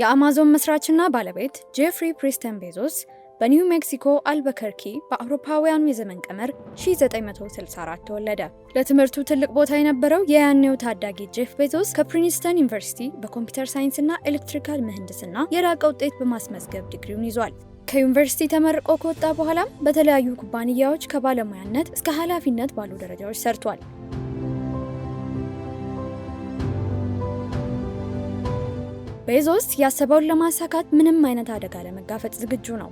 የአማዞን መስራችና ባለቤት ጄፍሪ ፕሪስተን ቤዞስ በኒው ሜክሲኮ አልበከርኪ በአውሮፓውያኑ የዘመን ቀመር 1964 ተወለደ። ለትምህርቱ ትልቅ ቦታ የነበረው የያኔው ታዳጊ ጄፍ ቤዞስ ከፕሪንስተን ዩኒቨርሲቲ በኮምፒውተር ሳይንስና ኤሌክትሪካል ምህንድስና የላቀ ውጤት በማስመዝገብ ዲግሪውን ይዟል። ከዩኒቨርሲቲ ተመርቆ ከወጣ በኋላም በተለያዩ ኩባንያዎች ከባለሙያነት እስከ ኃላፊነት ባሉ ደረጃዎች ሰርቷል። ቤዞስ ያሰበውን ለማሳካት ምንም አይነት አደጋ ለመጋፈጥ ዝግጁ ነው።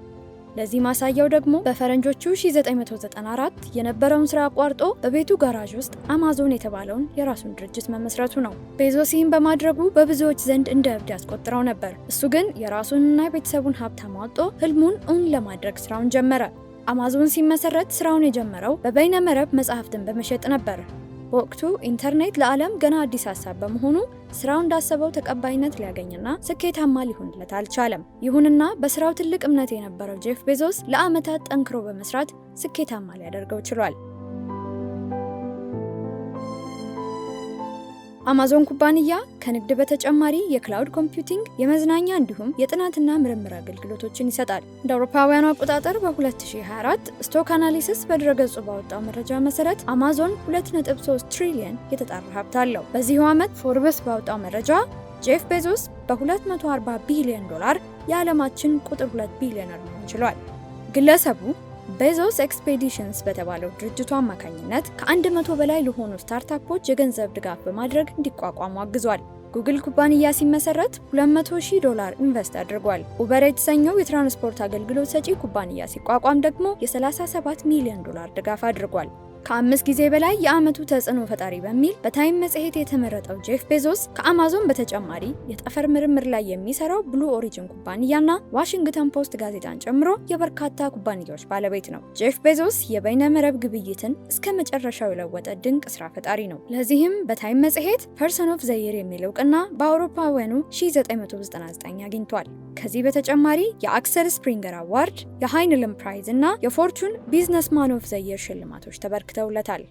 ለዚህ ማሳያው ደግሞ በፈረንጆቹ 1994 የነበረውን ስራ አቋርጦ በቤቱ ጋራዥ ውስጥ አማዞን የተባለውን የራሱን ድርጅት መመስረቱ ነው። ቤዞስ ይህን በማድረጉ በብዙዎች ዘንድ እንደ እብድ ያስቆጥረው ነበር። እሱ ግን የራሱንና የቤተሰቡን ሀብት አሟጦ ህልሙን እውን ለማድረግ ስራውን ጀመረ። አማዞን ሲመሰረት ስራውን የጀመረው በበይነመረብ መጽሐፍትን በመሸጥ ነበር። በወቅቱ ኢንተርኔት ለዓለም ገና አዲስ ሀሳብ በመሆኑ ስራው እንዳሰበው ተቀባይነት ሊያገኝና ስኬታማ ሊሆንለት አልቻለም። ይሁንና በስራው ትልቅ እምነት የነበረው ጄፍ ቤዞስ ለዓመታት ጠንክሮ በመስራት ስኬታማ ሊያደርገው ችሏል። አማዞን ኩባንያ ከንግድ በተጨማሪ የክላውድ ኮምፒውቲንግ፣ የመዝናኛ እንዲሁም የጥናትና ምርምር አገልግሎቶችን ይሰጣል። እንደ አውሮፓውያኑ አቆጣጠር በ2024 ስቶክ አናሊሲስ በድረገጹ ባወጣው መረጃ መሰረት አማዞን 2.3 ትሪሊየን የተጣራ ሀብት አለው። በዚሁ ዓመት ፎርብስ ባወጣው መረጃ ጄፍ ቤዞስ በ240 ቢሊዮን ዶላር የዓለማችን ቁጥር 2 ቢሊዮነር መሆን ችሏል። ግለሰቡ ቤዞስ ኤክስፔዲሽንስ በተባለው ድርጅቱ አማካኝነት ከ100 በላይ ለሆኑ ስታርታፖች የገንዘብ ድጋፍ በማድረግ እንዲቋቋሙ አግዟል። ጉግል ኩባንያ ሲመሰረት $200,000 ኢንቨስት አድርጓል። ኡበር የተሰኘው የትራንስፖርት አገልግሎት ሰጪ ኩባንያ ሲቋቋም ደግሞ የ$37 ሚሊዮን ድጋፍ አድርጓል። ከ5 ጊዜ በላይ የዓመቱ ተጽዕኖ ፈጣሪ በሚል በታይም መጽሔት የተመረጠው ጄፍ ቤዞስ ከአማዞን በተጨማሪ የጠፈር ምርምር ላይ የሚሰራው ብሉ ኦሪጅን ኩባንያና ዋሽንግተን ፖስት ጋዜጣን ጨምሮ የበርካታ ኩባንያዎች ባለቤት ነው። ጄፍ ቤዞስ የበይነመረብ ግብይትን እስከ መጨረሻው የለወጠ ድንቅ ስራ ፈጣሪ ነው። ለዚህም በታይም መጽሔት ፐርሰን ኦፍ ዘ ይር የሚል እውቅና በአውሮፓውያኑ 1999 አግኝቷል። ከዚህ በተጨማሪ የአክሰል ስፕሪንገር አዋርድ፣ የሃይንለም ፕራይዝ እና የፎርቹን ቢዝነስማን ኦፍ ዘ ይር ሽልማቶች ተበርክተውለታል።